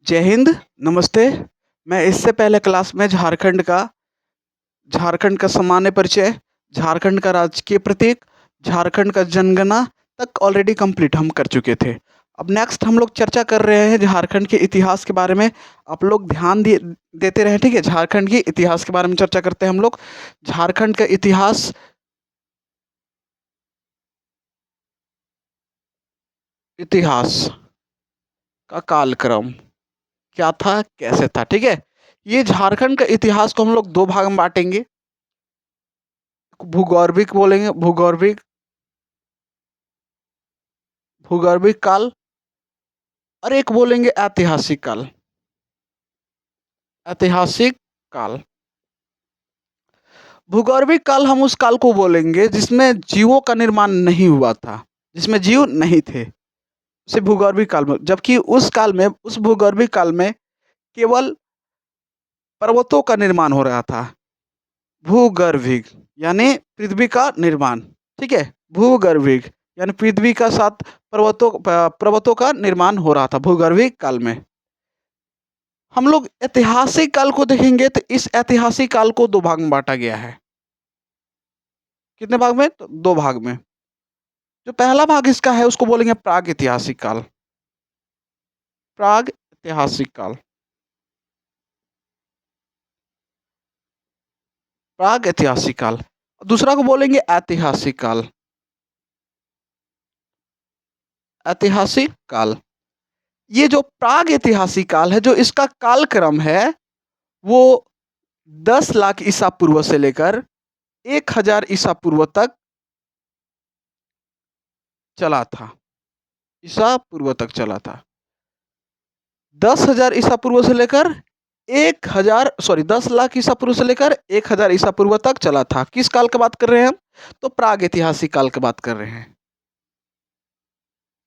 जय हिंद, नमस्ते। मैं इससे पहले क्लास में झारखंड का सामान्य परिचय, झारखंड का राजकीय प्रतीक, झारखंड का जनगणना तक ऑलरेडी कंप्लीट हम कर चुके थे। अब नेक्स्ट हम लोग चर्चा कर रहे हैं झारखंड के इतिहास के बारे में। आप लोग ध्यान देते रहें, ठीक है? झारखंड के इतिहास के बारे में चर्चा करते हैं हम लोग। झारखंड का इतिहास का कालक्रम क्या था, कैसे था, ठीक है? ये झारखंड का इतिहास को हम लोग 2 भाग में बाँटेंगे। भूगौर्भिक बोलेंगे, भूगर्भिक काल, और एक बोलेंगे ऐतिहासिक काल। ऐतिहासिक काल। भूगर्भिक काल हम उस काल को बोलेंगे जिसमें जीवों का निर्माण नहीं हुआ था, जिसमें जीव नहीं थे, उसे भूगर्भिक काल में। जबकि उस भूगर्भिक काल में केवल पर्वतों का निर्माण हो रहा था। भूगर्भिक यानी पृथ्वी का निर्माण, ठीक है? भूगर्भिक यानी पृथ्वी का साथ पर्वतों का निर्माण हो रहा था भूगर्भिक काल में। हम लोग ऐतिहासिक काल को देखेंगे तो इस ऐतिहासिक काल को 2 भाग में बाँटा गया है। कितने भाग में? तो 2 भाग में। जो पहला भाग इसका है उसको बोलेंगे प्रागैतिहासिक काल। प्रागैतिहासिक काल। प्रागैतिहासिक काल। दूसरा को बोलेंगे ऐतिहासिक काल। ऐतिहासिक काल। ये जो प्रागैतिहासिक काल है, जो इसका कालक्रम है, वो 10 लाख ईसा पूर्व से लेकर 1000 ईसा पूर्व तक चला था। ईसा पूर्व तक चला था। 10,000 ईसा पूर्व से लेकर 10 लाख ईसा पूर्व से लेकर 1000 ईसा पूर्व तक चला था। किस काल की बात कर रहे हैं हम? तो प्रागैतिहासिक काल की बात कर रहे हैं।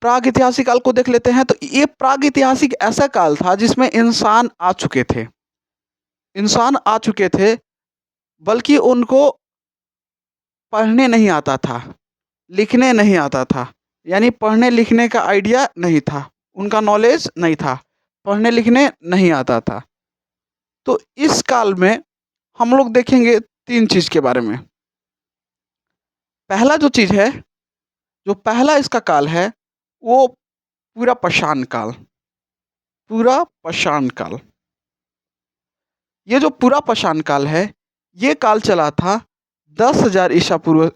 प्रागैतिहासिक काल को देख लेते हैं। तो ये प्रागैतिहासिक ऐसा काल था जिसमें इंसान आ चुके थे। इंसान आ चुके थे, बल्कि उनको पढ़ने नहीं आता था, लिखने नहीं आता था। यानी पढ़ने लिखने का आइडिया नहीं था, उनका नॉलेज नहीं था, पढ़ने लिखने नहीं आता था। तो इस काल में हम लोग देखेंगे 3 चीज़ के बारे में। पहला जो चीज़ है, जो पहला इसका काल है, वो पूरा पाषाण काल। पूरा पाषाण काल। ये जो पूरा पाषाण काल है, ये काल चला था 10,000 ईसा पूर्व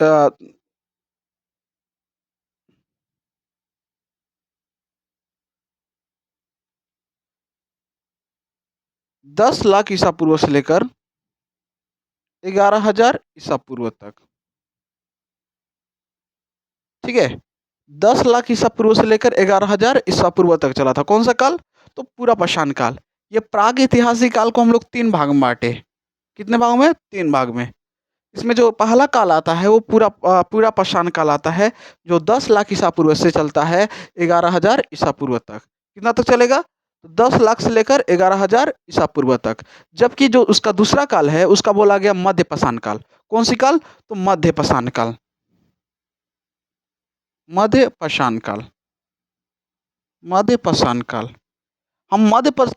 10 लाख ईसा पूर्व से लेकर 11,000 ईसा पूर्व तक, ठीक है? 10 लाख ईसा पूर्व से लेकर 11,000 ईसा पूर्व तक चला था। कौन सा काल? तो पूरा पाषाण काल। ये प्रागैतिहासिक काल को हम लोग 3 भाग में बाँटे। कितने भागों में? 3 भाग में। इसमें जो पहला काल आता है वो पूरा पाषाण काल आता है, जो 10 लाख ईसा पूर्व से चलता है 11,000 ईसा पूर्व तक। कितना तक चलेगा? 10 लाख से लेकर 11,000 ईसा पूर्व तक। जबकि जो उसका दूसरा काल है, उसका बोला गया मध्य पाषाण काल। कौन सी काल? तो मध्य पाषाण काल। मध्य पाषाण काल। मध्य पाषाण काल। हम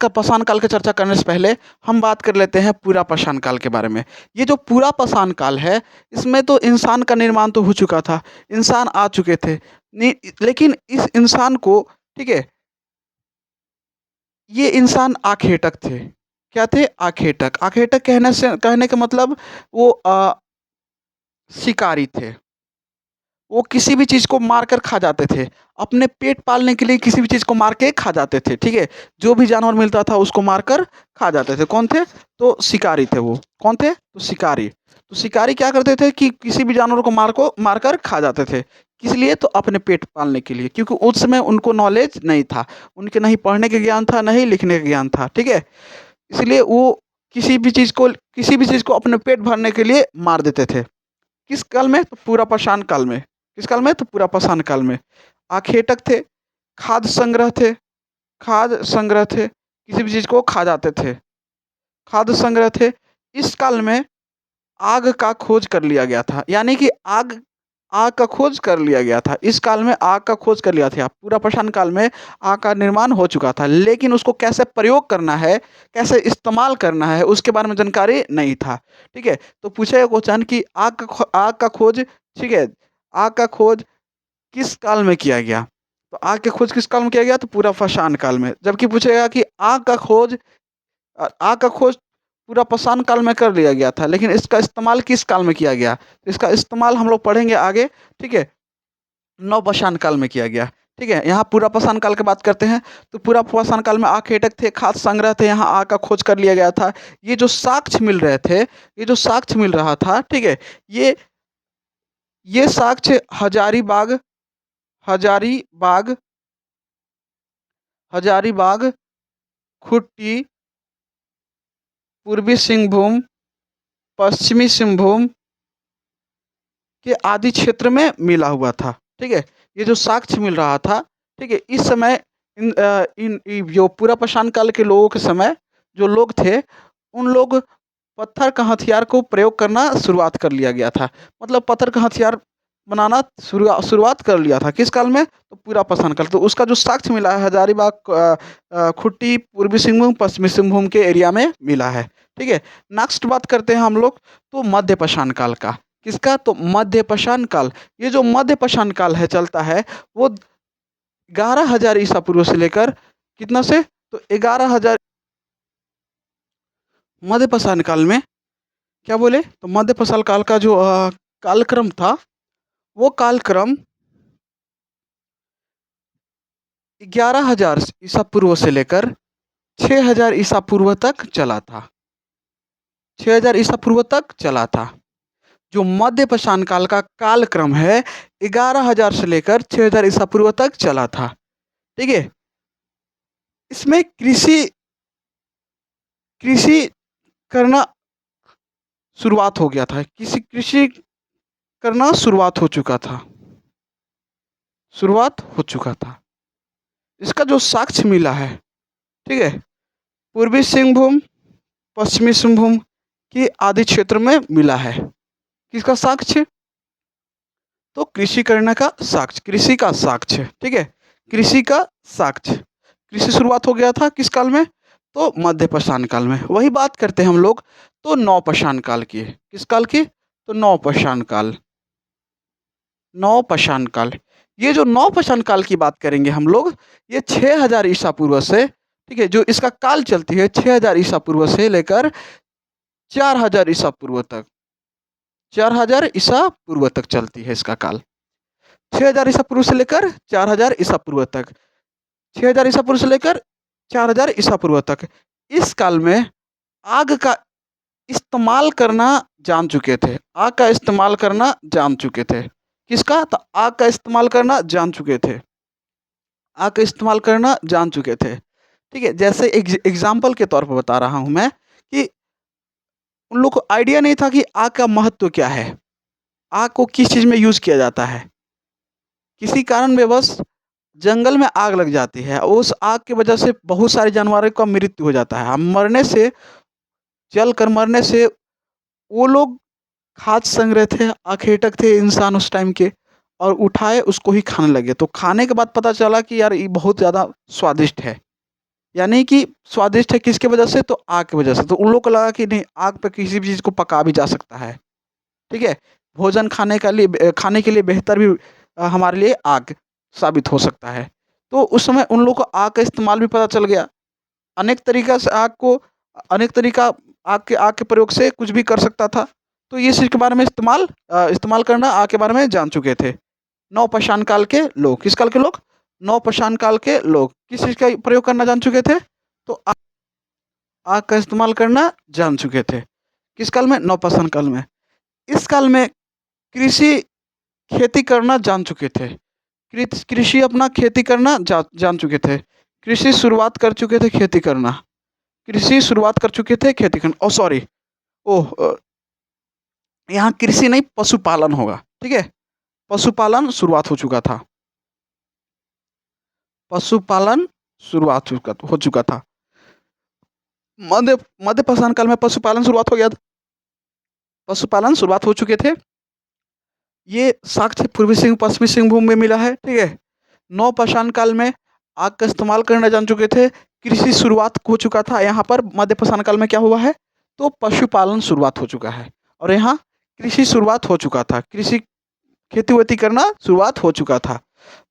पाषाण काल की चर्चा करने से पहले हम बात कर लेते हैं पूरा पाषाण काल के बारे में। ये जो पूरा पाषाण काल है, इसमें तो इंसान का निर्माण तो हो चुका था, इंसान आ चुके थे। लेकिन इस इंसान को, ठीक है, ये इंसान आखेटक थे। क्या थे? आखेटक। आखेटक कहने का मतलब वो शिकारी थे। वो किसी भी चीज़ को मार कर खा जाते थे। अपने पेट पालने के लिए किसी भी चीज़ को मार के खा जाते थे, ठीक है? जो भी जानवर मिलता था उसको मार कर खा जाते थे। कौन थे? तो शिकारी थे वो। कौन थे? तो शिकारी। तो शिकारी क्या करते थे कि किसी भी जानवर को मार कर खा जाते थे। किस लिए? तो अपने पेट पालने के लिए, क्योंकि उस समय उनको नॉलेज नहीं था। उनके नहीं पढ़ने का ज्ञान था, नहीं लिखने का ज्ञान था, ठीक है? इसलिए वो किसी भी चीज़ को अपने पेट भरने के लिए मार देते थे। किस काल में? तो पूरा पाषाण काल में। किस काल में? तो पूरा पाषाण काल में। आखेटक थे, खाद्य संग्रह थे, खाद्य संग्रह थे, किसी भी चीज़ को खा जाते थे, खाद्य संग्रह थे। इस काल में आग का खोज कर लिया गया था, यानी कि आग आग का खोज कर लिया गया था। इस काल में आग का खोज कर लिया था। पूरा पाषाण काल में आग का निर्माण हो चुका था, लेकिन उसको कैसे प्रयोग करना है, कैसे इस्तेमाल करना है, उसके बारे में जानकारी नहीं था। ठीक है? तो पूछेगा क्वेश्चन कि आग का खोज, ठीक है? आग का खोज किस काल में किया गया? तो आग की खोज किस काल में किया गया? तो पूरा पाषाण काल में। जबकि पूछेगा कि आग का खोज पूरा पाषाण काल में कर लिया गया था, लेकिन इसका इस्तेमाल किस काल में किया गया? तो इसका इस्तेमाल हम लोग पढ़ेंगे आगे, ठीक है? नवपाषाण काल में किया गया। ठीक है? यहाँ पूरा पाषाण काल की बात करते हैं, तो पूरा पाषाण काल में आखेटक थे, खाद्य संग्रह थे, यहाँ आग का खोज कर लिया गया था। ये जो साक्ष्य मिल रहे थे, ये जो साक्ष्य मिल रहा था, ठीक है? ये ये साक्ष्य हजारीबाग हजारीबाग, खुट्टी, पूर्वी सिंहभूम, पश्चिमी सिंहभूम के आदि क्षेत्र में मिला हुआ था। ठीक है? ये जो साक्ष्य मिल रहा था, ठीक है? इस समय जो पूरा पाषाण काल के लोगों के समय जो लोग थे, उन लोग पत्थर का हथियार को प्रयोग करना शुरुआत कर लिया गया था। मतलब पत्थर का हथियार बनाना शुरुआत कर लिया था। किस काल में? तो पूरा पाषाण काल। तो उसका जो साक्ष्य मिला है हजारीबाग, खुट्टी, पूर्वी सिंहभूम, पश्चिमी सिंहभूम के एरिया में मिला है। ठीक है? नेक्स्ट बात करते हैं हम लोग, तो मध्य पाषाण काल का। किसका? तो मध्य पाषाण काल। ये जो मध्य पाषाण काल है चलता है, वो 11,000 ईसा पूर्व से लेकर कितना से? तो 11,000। मध्य पाषाण काल में क्या बोले? तो मध्य पाषाण काल का जो कालक्रम था, वो कालक्रम 11,000 ईसा पूर्व से लेकर 6,000 ईसा पूर्व तक चला था। 6,000 ईसा पूर्व तक चला था। जो मध्य पाषाण काल का कालक्रम है, 11,000 से लेकर 6,000 ईसा पूर्व तक चला था। ठीक है? इसमें कृषि कृषि करना शुरुआत हो गया था। कृषि करना शुरुआत हो चुका था। शुरुआत हो चुका था। इसका जो साक्ष्य मिला है, ठीक है? पूर्वी सिंहभूम, पश्चिमी सिंहभूम के आदि क्षेत्र में मिला है। किसका साक्ष्य? तो कृषि करने का साक्ष्य, कृषि का साक्ष्य। ठीक है? कृषि का साक्ष्य। कृषि शुरुआत हो गया था किस काल में? तो मध्य पाषाण काल में। वही बात करते हैं हम लोग, तो नवपाषाण काल की। किस काल की? तो नवपाषाण काल। नवपाषाण काल। ये जो नवपाषाण काल की बात करेंगे हम लोग, ये 6,000 ईसा पूर्व से, ठीक है? जो इसका काल चलती है 6,000 ईसा पूर्व से लेकर 4,000 ईसा पूर्व तक। 4,000 ईसा पूर्व तक चलती है इसका काल। 6,000 ईसा पूर्व से लेकर 4,000 ईसा पूर्व तक। 6,000 ईसा पूर्व से लेकर 4,000 ईसा पूर्व तक। इस काल में आग का इस्तेमाल करना जान चुके थे। आग का इस्तेमाल करना जान चुके थे। किसका? तो आग का इस्तेमाल करना जान चुके थे। आग का इस्तेमाल करना जान चुके थे। ठीक है? जैसे एग्ज़ाम्पल के तौर पर बता रहा हूँ मैं कि उन लोग को आइडिया नहीं था कि आग का महत्व क्या है? आग को किस चीज़ में यूज़ किया जाता है? किसी कारणवश जंगल में आग लग जाती है, उस आग की वजह से बहुत सारे जानवरों का मृत्यु हो जाता है। मरने से, जलकर मरने से वो लोग खाद्य संग्रह थे, आखेटक थे इंसान उस टाइम के, और उठाए उसको ही खाने लगे। तो खाने के बाद पता चला कि यार ये बहुत ज़्यादा स्वादिष्ट है। यानी कि स्वादिष्ट है किसकी वजह से? तो आग की वजह से। तो उन लोग को लगा कि नहीं, आग पे किसी भी चीज़ को पका भी जा सकता है। ठीक है? भोजन खाने के लिए बेहतर भी हमारे लिए आग साबित हो सकता है। तो उस समय उन लोगों को आग का इस्तेमाल भी पता चल गया। अनेक तरीका से अनेक तरीका आग के प्रयोग से कुछ भी कर सकता था। तो ये चीज़ के बारे में इस्तेमाल करना आग के बारे में जान चुके थे। नवपाषाण काल के लोग। किस काल के लोग? नवपाषाण काल के लोग। किस चीज़ का प्रयोग करना जान चुके थे? तो आग का इस्तेमाल करना जान चुके थे। किस काल में? नवपाषाण काल में। इस काल में कृषि खेती करना जान चुके थे। कृषि अपना खेती करना जान चुके थे। कृषि शुरुआत कर चुके थे खेती करना। कृषि शुरुआत कर चुके थे खेती करना। Oh sorry! ओह यहाँ कृषि नहीं, पशुपालन होगा। ठीक है? पशुपालन शुरुआत हो चुका था। पशुपालन हो चुका था। मध्य मध्य पाषाण काल में पशुपालन शुरुआत हो गया था। पशुपालन शुरुआत हो चुके थे। ये साक्ष्य पूर्वी सिंह पश्चिमी सिंहभूम में मिला है, ठीक है। नवपाषाण काल में आग का इस्तेमाल करना जान चुके थे। कृषि शुरुआत हो चुका था यहाँ पर। मध्यपाषाण काल में क्या हुआ है? तो पशुपालन शुरुआत हो चुका है और यहाँ कृषि शुरुआत हो चुका था। कृषि खेती-वेती करना शुरुआत हो चुका था।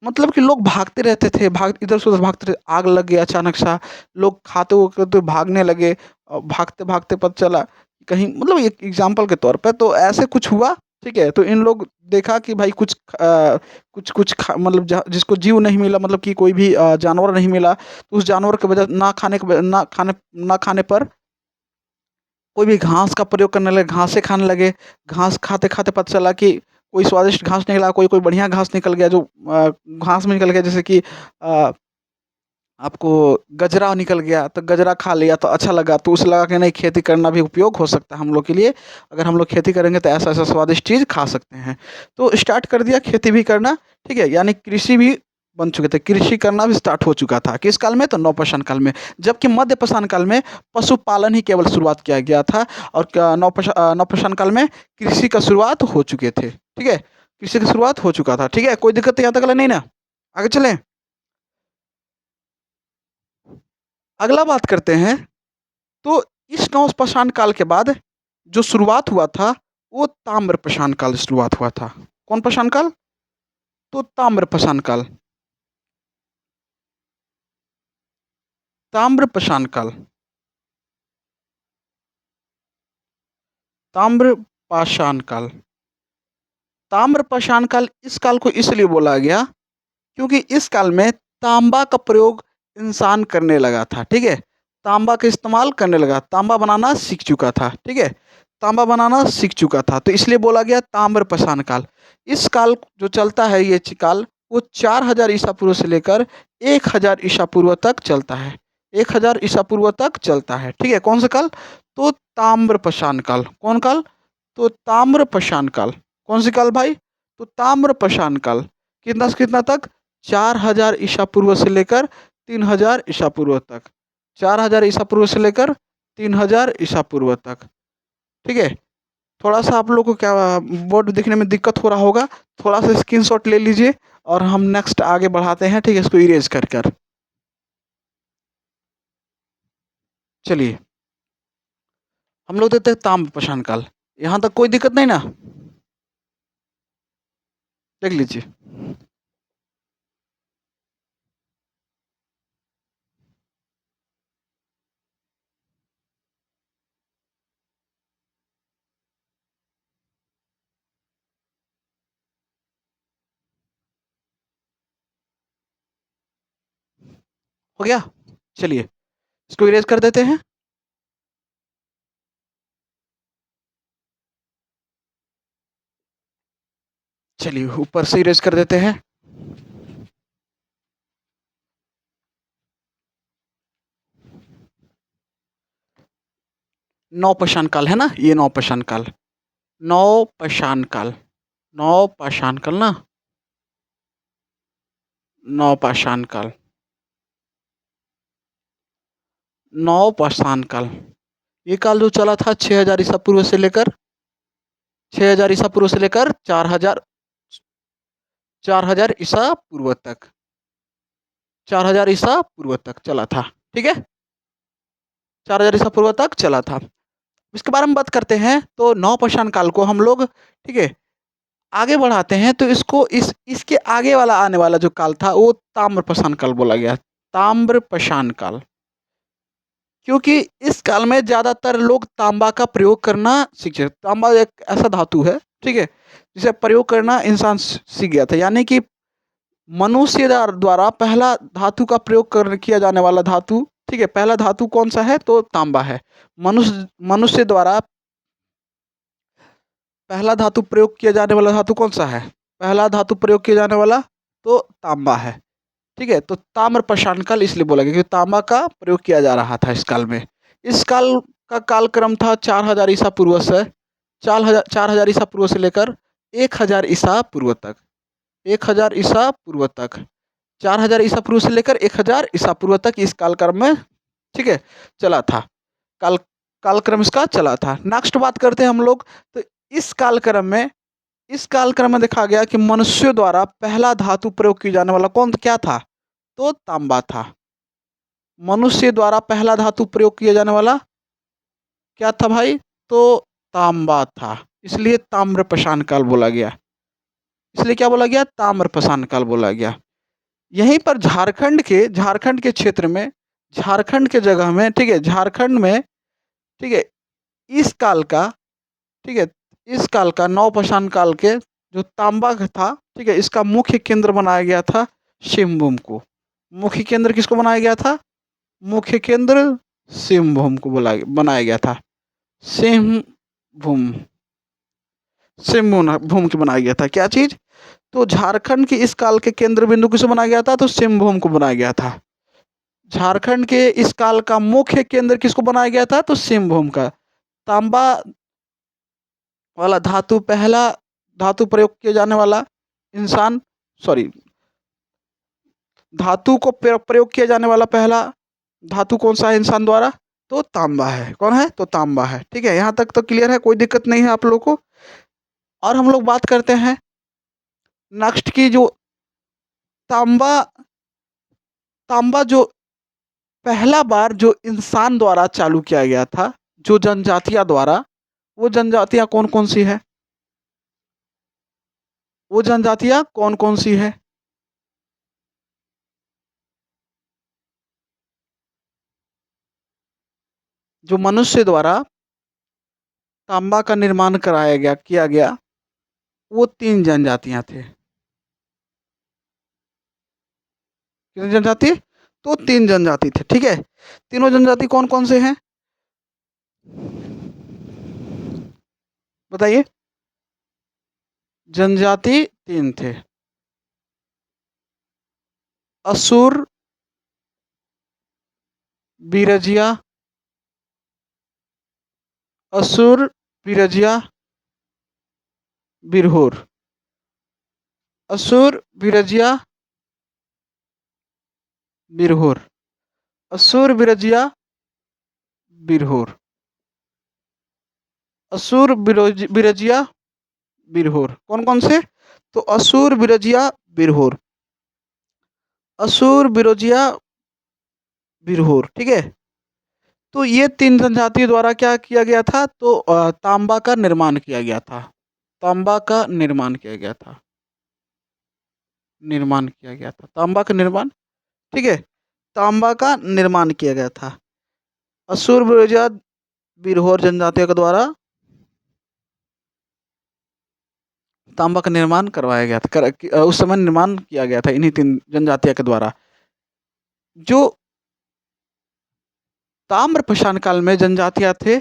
मतलब कि लोग भागते रहते थे, इधर से उधर भागते रहे, आग लग गया अचानक सा, लोग खाते-वाते भागने लगे भागते-भागते पता चला कहीं, मतलब एक एग्ज़ाम्पल के तौर पे तो ऐसे कुछ हुआ, ठीक है? तो इन लोग देखा कि भाई कुछ कुछ खा मतलब जिसको जीव नहीं मिला, मतलब कि कोई भी जानवर नहीं मिला, तो उस जानवर की वजह ना खाने पर कोई भी घास का प्रयोग करने लगे, घासें खाने लगे। घास खाते-खाते पता चला कि कोई स्वादिष्ट घास निकला, कोई-कोई बढ़िया घास निकल गया जो घास में निकल गया, जैसे कि अ, आपको गजरा निकल गया, तो गजरा खा लिया तो अच्छा लगा, तो उसे लगा कि नहीं, खेती करना भी उपयोग हो सकता है हम लोग के लिए। अगर हम लोग खेती करेंगे तो ऐसा-ऐसा स्वादिष्ट चीज़ खा सकते हैं। तो स्टार्ट कर दिया खेती भी करना, ठीक है? यानी कृषि भी बन चुके थे, कृषि करना भी स्टार्ट हो चुका था। किस काल में? तो नवपाषाण काल में। जबकि मध्यपाषाण काल में पशुपालन ही केवल शुरुआत किया गया था और नवपाषाण काल में कृषि का शुरुआत हो चुके थे, ठीक है? कृषि की शुरुआत हो चुका था, ठीक है? कोई दिक्कत यहाँ तक नहीं ना? आगे चलें? अगला बात करते हैं। तो इस नवपाषाण काल के बाद जो शुरुआत हुआ था, वो ताम्रपाषाण काल शुरुआत हुआ था। कौन पाषाण काल? तो ताम्रपाषाण काल। ताम्रपाषाण काल। ताम्रपाषाण काल। ताम्रपाषाण काल इस काल को इसलिए बोला गया क्योंकि इस काल में तांबा का प्रयोग इंसान करने लगा था, ठीक है? तांबा का इस्तेमाल करने लगा, तांबा बनाना सीख चुका था, ठीक है? तांबा बनाना सीख चुका था, तो इसलिए बोला गया ताम्रपाषाण काल। इस काल जो चलता है, ये काल, वो 4000 ईसा पूर्व से लेकर 1000 ईसा पूर्व तक चलता है। 1000 ईसा पूर्व तक चलता है, ठीक है? कौन सा काल? तो ताम्रपाषाण काल। कौन काल? तो ताम्रपाषाण काल। कौन सी काल भाई? तो ताम्रपाषाण काल। कितना से कितना तक? 4000 ईसा पूर्व से लेकर 3000 ईसा पूर्व तक। 4000 ईसा पूर्व से लेकर 3000 ईसा पूर्व तक, ठीक है? थोड़ा-सा आप लोगों को क्या बोर्ड दिखने में दिक्कत हो रहा होगा, थोड़ा-सा स्क्रीनशॉट ले लीजिए और हम नेक्स्ट आगे बढ़ाते हैं, ठीक है? इसको इरेज़ कर। चलिए, हम लोग देते हैं ताम्रपाषाण काल। यहाँ तक कोई दिक्कत नहीं ना? देख लीजिए। हो गया? चलिए, इसको इरेज़ कर देते हैं। चलिए, ऊपर से इरेज़ कर देते हैं। नौपाषाण काल है ना? ये नौपाषाण काल। नौपाषाण काल। नौपाषाण काल ना? नौपाषाण काल। नौपाषाण काल। ये काल जो चला था 6000 ईसा पूर्व से लेकर 6000 ईसा पूर्व से लेकर 4000 ईसा पूर्व तक। 4000 ईसा पूर्व तक चला था, ठीक है? 4000 ईसा पूर्व तक चला था। इसके बारे में बात करते हैं तो नौपाषाण काल को हम लोग, ठीक है, आगे बढ़ाते हैं तो इसके आगे वाला आने वाला जो काल था वो ताम्रपाषाण काल बोला गया। ताम्रपाषाण काल। क्योंकि इस काल में ज़्यादातर लोग तांबा का प्रयोग करना सीखे। तांबा एक ऐसा धातु है, ठीक है, जिसे प्रयोग करना इंसान सीख गया था। यानी कि मनुष्य द्वारा पहला धातु का प्रयोग किया जाने वाला धातु, ठीक है, पहला धातु कौन सा है? तो तांबा है। मनुष्य द्वारा पहला धातु प्रयोग किया जाने वाला धातु कौन सा है? पहला धातु प्रयोग किया जाने वाला तो तांबा है, ठीक है? तो ताम्रपाषाण काल इसलिए बोला गया क्योंकि तांबा का प्रयोग किया जा रहा था इस काल में। इस काल का कालक्रम था 4000 ईसा पूर्व से 4000 ईसा पूर्व से लेकर 1000 ईसा पूर्व तक। 1000 ईसा पूर्व तक। 4000 ईसा पूर्व से लेकर 1000 ईसा पूर्व तक इस कालक्रम में, ठीक है, चला था। काल कालक्रम इसका चला था। नेक्स्ट बात करते हैं हम लोग, तो इस कालक्रम में इस कालक्रम में देखा गया कि मनुष्यों द्वारा पहला धातु प्रयोग किया जाने वाला कौन क्या था? तो तांबा था। मनुष्य द्वारा पहला धातु प्रयोग किया जाने वाला क्या था भाई? तो तांबा था। इसलिए ताम्रपाषाण काल बोला गया। इसलिए क्या बोला गया? ताम्रपाषाण काल बोला गया। यहीं पर झारखंड के क्षेत्र में, झारखंड के जगह में, ठीक है, झारखंड में, ठीक है, इस काल का, ठीक है, इस काल का नवपाषाण काल के जो तांबा था, ठीक है, इसका मुख्य केंद्र बनाया गया था सिंहभूम को। मुख्य केंद्र किसको बनाया गया था? मुख्य केंद्र सिंहभूम को बनाया गया था। सिंहभूम, सिंहभूम की बनाया गया था। क्या चीज? तो झारखंड के इस काल के केंद्र बिंदु किसे बनाया गया था? तो सिंहभूम को बनाया गया था। झारखंड के इस काल का मुख्य केंद्र किसको बनाया गया था? तो सिंहभूम का। तांबा वाला धातु, पहला धातु प्रयोग किया जाने वाला इंसान, सॉरी, धातु को प्रयोग किया जाने वाला पहला धातु कौन सा है इंसान द्वारा? तो तांबा है। कौन है? तो तांबा है। ठीक है, यहाँ तक तो क्लियर है, कोई दिक्कत नहीं है आप लोगों को। और हम लोग बात करते हैं नेक्स्ट की, जो तांबा, तांबा जो पहला बार जो इंसान द्वारा चालू किया गया था, जो जनजातियां द्वारा, वो जनजातियां कौन कौन सी है? वो जनजातियां कौन कौन सी है? जो मनुष्य द्वारा तांबा का निर्माण कराया गया, किया गया, वो तीन जनजातियां थे। कितनी जनजाति? तो तीन जनजाति थे। ठीक है, तीनों जनजाति कौन कौन से हैं बताइए? जनजाति तीन थे। असुर, बिरजिया, असुर, बिरजिया, बिरहोर। असुर, बिरजिया, बिरहोर। असुर, बिरजिया, बिरहोर। असुर, बिरजिया, बिरहोर। कौन कौन से? तो असुर, बिरजिया, बिरहोर। असुर, बिरजिया, बिरहोर। ठीक है, तो ये तीन जनजातियों द्वारा क्या किया गया था? तो तांबा का निर्माण किया गया था। तांबा का निर्माण किया गया था। निर्माण किया गया था तांबा का निर्माण। ठीक है, तांबा का निर्माण किया गया था असुर, बिरजा, बिरहोर जनजातियों के द्वारा। तांबा का निर्माण करवाया गया था, उस समय निर्माण किया गया था इन्हीं तीन जनजातियों के द्वारा। जो ताम्रपाषाण काल में जनजातियां थे,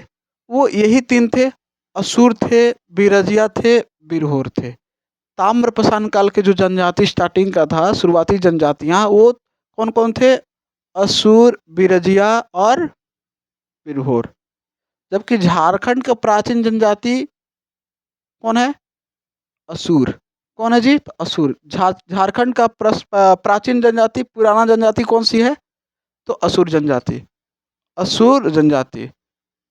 वो यही तीन थे। असुर थे, बिरजिया थे, बिरहोर थे। ताम्रपाषाण काल के जो जनजाति स्टार्टिंग का था, शुरुआती जनजातियां, वो कौन कौन थे? असुर, बिरजिया और बिरहोर। जबकि झारखंड का प्राचीन जनजाति कौन है? असुर। कौन है जी? तो असुर। झारखंड का प्राचीन जनजाति, पुराना जनजाति कौन सी है? तो असुर जनजाति। असुर जनजाति,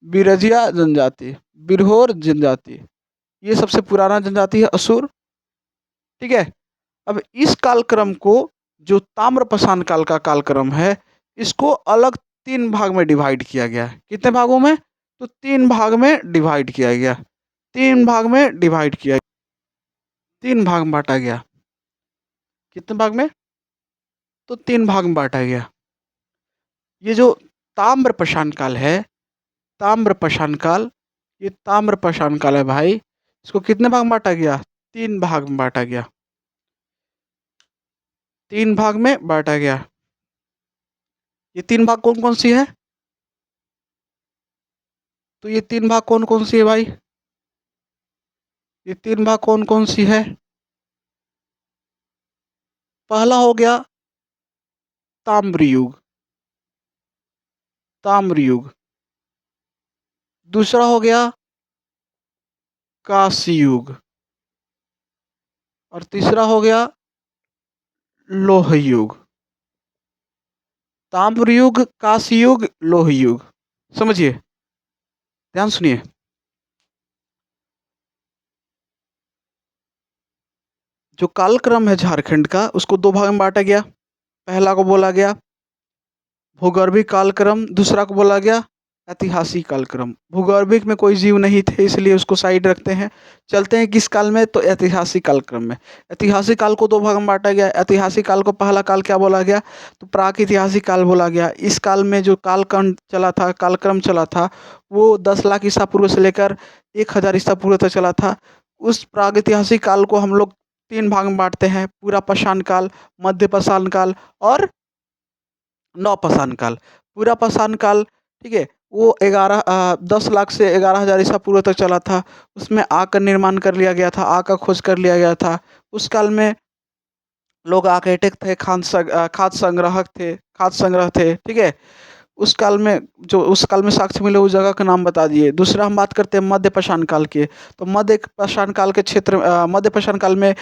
बिरजिया जनजाति, बिरहोर जनजाति, ये सबसे पुराना जनजाति है असुर। ठीक है, अब इस कालक्रम को, जो ताम्रपाषाण काल का कालक्रम है, इसको अलग तीन भाग में डिवाइड किया गया। कितने भागों में? तो तीन भाग में डिवाइड किया गया। तीन भाग में डिवाइड किया, तीन भाग में बांटा गया। कितने भाग में? तो तीन भाग में बांटा गया। ये जो ताम्रपाषाण काल है, ताम्रपाषाण काल, ये ताम्रपाषाण काल है भाई, इसको कितने भाग में बांटा गया? तीन भाग में बांटा गया। तीन भाग में बांटा गया। ये तीन भाग कौन कौन सी है? तो ये तीन भाग कौन कौन सी है भाई? ये तीन भाग कौन कौन सी है? पहला हो गया ताम्र युग, ताम्र युग। दूसरा हो गया कांस्य युग। और तीसरा हो गया लोह युग। ताम्र युग, कांस्य युग, लोह युग। समझिए, ध्यान सुनिए। जो कालक्रम है झारखंड का उसको 2 भाग में बाँटा गया। पहला को बोला गया भूगर्भिक कालक्रम, दूसरा को बोला गया ऐतिहासिक कालक्रम। भूगर्भिक में कोई जीव नहीं थे इसलिए उसको साइड रखते हैं। चलते हैं किस काल में, तो ऐतिहासिक कालक्रम में। ऐतिहासिक काल को 2 भाग में बाँटा गया। ऐतिहासिक काल को पहला काल क्या बोला गया, तो प्रागैतिहासिक काल बोला गया। इस काल में जो कालखंड चला था, कालक्रम चला था, वो 10 लाख ईसा पूर्व से लेकर 1000 ईसा पूर्व तक चला था। उस प्रागैतिहासिक काल को हम लोग 3 भाग में बाँटते हैं, पूरा पाषाण काल, मध्य पाषाण काल और नवपाषाण काल। पूरा पाषाण काल, ठीक है, वो 10 लाख से 11,000 ईसा पूर्व तक चला था। उसमें आग का निर्माण कर लिया गया था, आग का खोज कर लिया गया था। उस काल में लोग आर्किटेक्ट थे, खाद्य संग्रह थे, ठीक है। उस काल में साक्ष्य मिले उस जगह का नाम बता दिए। दूसरा हम बात करते हैं मध्य पाषाण काल की। तो मध्य पाषाण काल के मध्य पाषाण काल में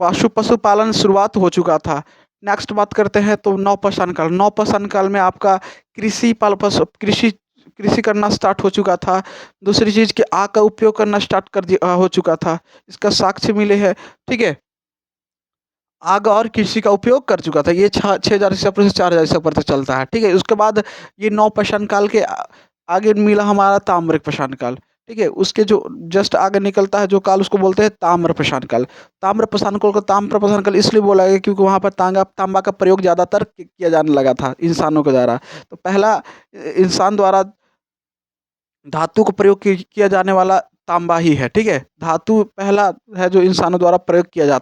पशुपालन शुरुआत हो चुका था। नेक्स्ट बात करते हैं तो नवपाषाण काल। नवपाषाण काल में आपका कृषि करना स्टार्ट हो चुका था। दूसरी चीज़ कि आग का उपयोग करना स्टार्ट हो चुका था। इसका साक्ष्य मिले हैं, ठीक है। आग और कृषि का उपयोग कर चुका था। ये 6,000 ईसा पूर्व से 4,000 ईसा पूर्व तक चलता है, ठीक है। उसके बाद ये नवपाषाण काल के आगे मिला हमारा ताम्रपाषाण काल, ठीक है। उसके जो जस्ट आगे निकलता है जो काल उसको बोलते हैं ताम्रपाषाण काल। ताम्रपाषाण काल को ताम्रपाषाण काल इसलिए बोला गया क्योंकि वहाँ पर तांबा का प्रयोग ज़्यादातर किया जाने लगा था इंसानों के द्वारा। तो पहला इंसान द्वारा धातु को प्रयोग किया जाने वाला तांबा ही है, ठीक है। धातु पहला है जो इंसानों द्वारा प्रयोग किया जा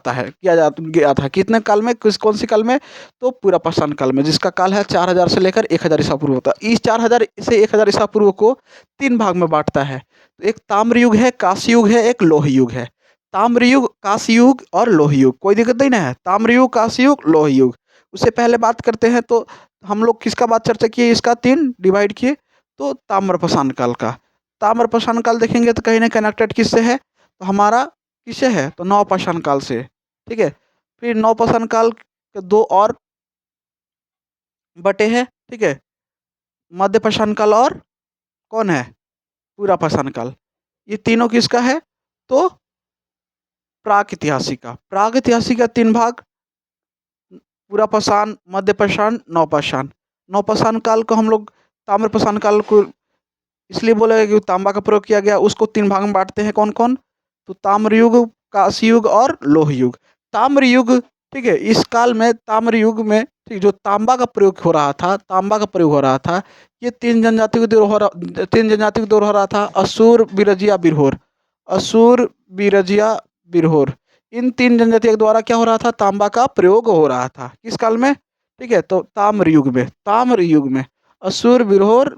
गया था। कितने काल में, कौन सी काल में, तो पूरा पाषाण काल में, जिसका काल है 4000 से लेकर 1000 ईसा पूर्व तक। इस 4000 से 1000 ईसा पूर्व को 3 भाग में बांटता है। तो एक ताम्र युग है, कांस्य युग है, एक लौह युग है। ताम्र युग, कांस्य युग और लौह युग, कोई दिक्कत नहीं ना है। ताम्र युग, कांस्य युग, लौह युग। उससे पहले बात करते हैं तो हम लोग किसका बात चर्चा किए, इसका 3 डिवाइड किए, तो ताम्रपाषाण काल का। ताम्रपाषाण काल देखेंगे तो कहीं ना कनेक्टेड किससे है, तो हमारा किससे है, तो नवपाषाण काल से, ठीक है। फिर नवपाषाण काल के 2 और बटे हैं, ठीक है। मध्य पाषाण काल और कौन है, पूरा पाषाण काल। ये तीनों किसका है, तो प्रागैतिहासिक का 3 भाग, पूरा पाषाण, मध्य पाषाण, नवपाषाण। नवपाषाण काल को हम लोग ताम्रपाषाण काल को इसलिए बोला गया कि तांबा का प्रयोग किया गया। उसको 3 भाग में बांटते हैं, कौन कौन, तो ताम्र युग, कांस्य युग और लौह युग। ताम्र युग, ठीक है, इस काल में ताम्र युग में, ठीक, जो तांबा का प्रयोग हो रहा था, ये 3 जनजाति के दौर हो रहा था, असुर, बिरजिया, बिरहोर। असुर, बिरजिया, बिरहोर, इन 3 जनजाति के द्वारा क्या हो रहा था, तांबा का प्रयोग हो रहा था। किस काल में, ठीक है, तो ताम्र युग में असुर, बिरहोर,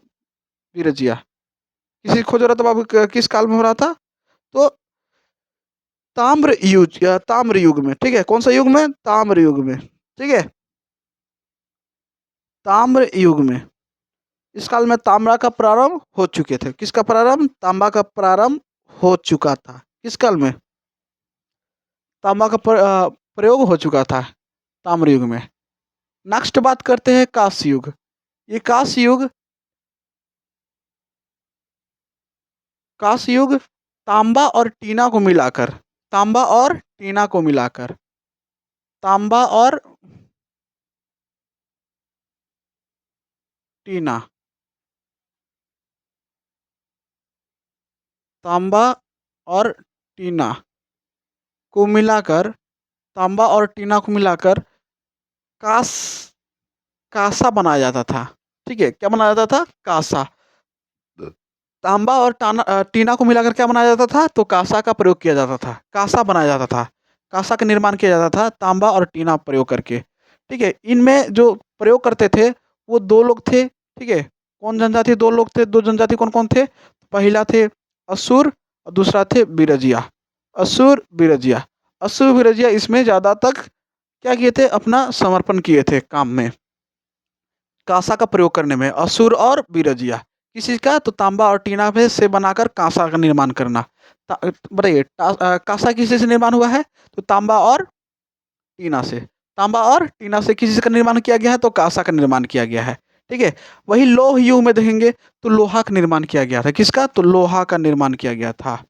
बिरजिया। किसी खोज रहा था बाबू, किस काल में हो रहा था, तो ताम्र युग में, ठीक है। कौन सा युग में, ताम्र युग में, ठीक है, ताम्र युग में। इस काल में तांबा का प्रारंभ हो चुके थे। किसका प्रारंभ, तांबा का प्रारंभ हो चुका था। किस काल में, तांबा का प्रयोग हो चुका था, ताम्र युग में। नेक्स्ट बात करते हैं कांस्य युग। ये कांस्य युग तांबा और टीना को मिलाकर, तांबा और टीना को मिलाकर, तांबा और टीना, तांबा और टीना को मिलाकर, तांबा और टीना को मिलाकर कास कांसा बनाया जाता था, ठीक है। क्या बनाया जाता था, कांसा। तांबा और टीना को मिलाकर क्या बनाया जाता था, तो कांसा का प्रयोग किया जाता था, कांसा बनाया जाता था, कांसा का निर्माण किया जाता था तांबा और टीना प्रयोग करके, ठीक है। इनमें जो प्रयोग करते थे वो 2 लोग थे, ठीक है। कौन जनजाति, 2 लोग थे, 2 जनजाति कौन कौन थे, पहला थे असुर और दूसरा थे बिरजिया। असुर, बिरजिया, असुर, बिरजिया इसमें ज़्यादा तक क्या किए थे, अपना समर्पण किए थे काम में, कांसा का प्रयोग करने में। असुर और बिरजिया किस चीज़ का, तो तांबा और टीना में से बनाकर कांसा का निर्माण करना। बताइए, कांसा किस चीज़ से निर्माण हुआ है, तो तांबा और टीना से। तांबा और टीना से किस चीज़ का निर्माण किया गया है, तो कांसा का निर्माण किया गया है, ठीक है। वही लौह युग में देखेंगे तो लोहा का निर्माण किया गया था। किसका, तो लोहा का निर्माण किया गया था,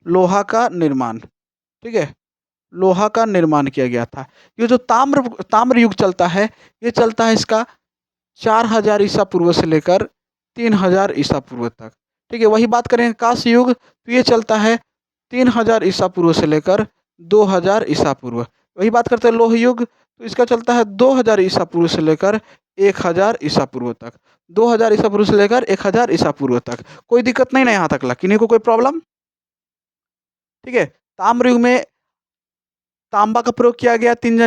लोहा का निर्माण, ठीक है। लोहा का निर्माण किया गया था। ये जो ताम्र युग चलता है, ये चलता है इसका 4000 ईसा पूर्व से लेकर 3000 ईसा पूर्व तक। ठीक है, वही बात करें कांस्य युग, तो ये चलता है 3000 ईसा पूर्व से लेकर 2000 ईसा पूर्व। वही बात करते हैं लोह युग, तो इसका चलता है 2000 ईसा पूर्व से लेकर 1000 ईसा पूर्व तक। 2000 ईसा पूर्व से लेकर 1000 ईसा पूर्व तक। कोई दिक्कत नहीं ना यहाँ तक, किन्हीं को कोई प्रॉब्लम? ठीक है, ताम्र युग में तांबा का प्रयोग किया गया तीन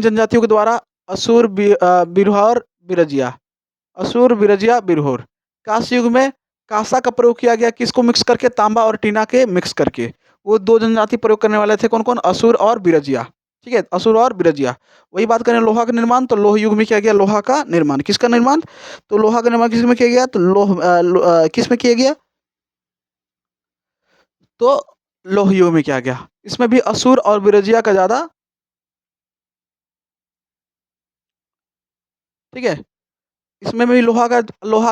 जनजातियों के द्वारा, असुर, बिरहोर, बिरजिया। असुर, बिरजिया, बिरहोर। कांस्य युग में कांसा का प्रयोग किया गया, किसको मिक्स करके? तांबा और टीना के मिक्स करके। वो दो जनजाति प्रयोग करने वाले थे, कौन कौन? असुर और बिरजिया। ठीक है, असुर और बिरजिया। वही बात करें लोहा का निर्माण, तो लोह युग में किया गया लोहा का निर्माण। किसका निर्माण? तो लोहा का निर्माण किस में किया गया? तो किस में किया गया? तो लोह युग में किया गया। इसमें भी असुर और बिरजिया का ज्यादा, ठीक है, इसमें भी लोहा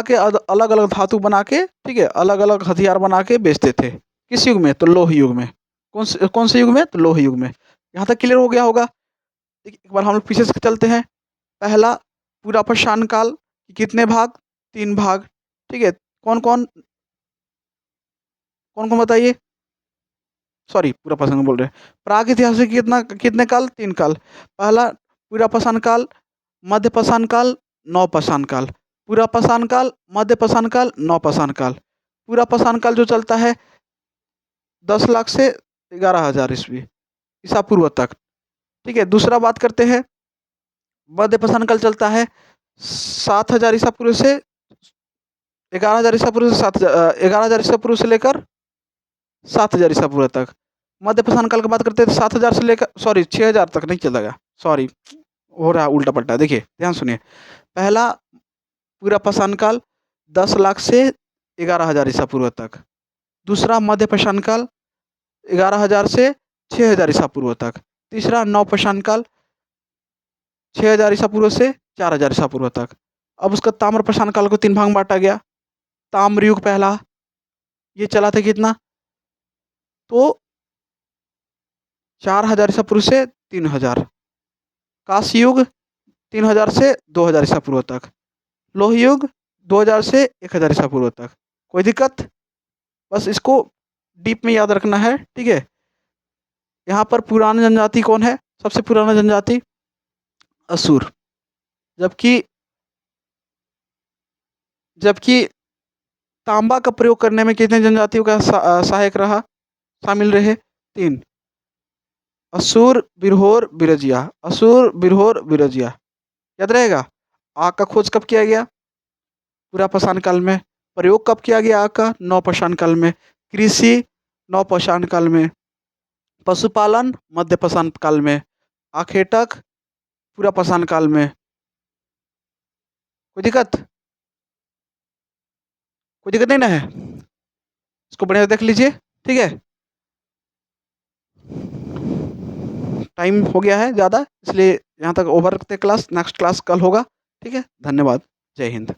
के अलग अलग धातु बना के, ठीक है, अलग अलग हथियार बना के बेचते थे। किस युग में? तो लोह युग में। कौन से युग में? तो लोह युग में। यहाँ तक क्लियर हो गया होगा। देखिए, एक बार हम लोग पीछे से चलते हैं। पहला पूरा पाषाण काल, कितने भाग? 3 भाग। ठीक है, कौन कौन? कौन कौन बताइए? सॉरी, पूरा पाषाण बोल रहे हैं। प्राग इतिहास से कितने काल? 3 काल। पहला पूरा पाषाण काल, मध्य पाषाण काल, नव पाषाण काल। पूरा पाषाण काल, मध्य पाषाण काल, नव पाषाण काल। पूरा पाषाण काल जो चलता है 10 लाख से 11,000 ईस्वी ईसा पूर्व तक। ठीक है, दूसरा बात करते हैं, मध्य पाषाण काल चलता है 7,000 ईसा पूर्व से 11,000 ईसा पूर्व से 11,000 ईसा पूर्व से लेकर 7,000 ईसा पूर्व तक। मध्य पाषाण काल की बात करते हैं तो 7,000 से लेकर, सॉरी, 6,000 तक नहीं चलेगा, सॉरी, हो रहा उल्टा पल्टा। देखिए ध्यान सुनिए। पहला पूरा पाषाण काल 10 लाख से 11,000 ईसा पूर्व तक। दूसरा मध्य पाषाण काल 11,000 से 6,000 ईसा पूर्व तक। तीसरा नव पाषाण काल 6,000 ईसा पूर्व से 4,000 ईसा पूर्व तक। अब उसका ताम्र पाषाण काल को 3 भाग में बांटा गया। ताम्र युग पहला, ये चला था कितना? तो 4,000 ईसा पूर्व से 3,000। कांस्य युग 3,000 से 2,000 ईसा पूर्व तक। लोह युग 2,000 से 1,000 ईसा पूर्व तक। कोई दिक्कत? बस इसको डीप में याद रखना है। ठीक है, यहाँ पर पुरानी जनजाति कौन है? सबसे पुराना जनजाति असुर। जबकि जबकि तांबा का प्रयोग करने में कितने जनजातियों का सहायक रहा, शामिल रहे? 3। असुर, बिरहोर, बिरजिया। असुर, बिरहोर, बिरजिया। याद रहेगा। आग का खोज कब किया गया? पूरा पाषाण काल में। प्रयोग कब किया गया आग का? नव पाषाण काल में। कृषि नव पाषाण काल में। पशुपालन मध्य पाषाण काल में। आखेटक पूरा पाषाण काल में। कोई दिक्कत? कोई दिक्कत नहीं ना है? इसको बढ़िया से देख लीजिए। ठीक है, टाइम हो गया है ज़्यादा, इसलिए यहाँ तक ओवर रखते हैं क्लास। नेक्स्ट क्लास कल होगा। ठीक है, धन्यवाद। जय हिंद।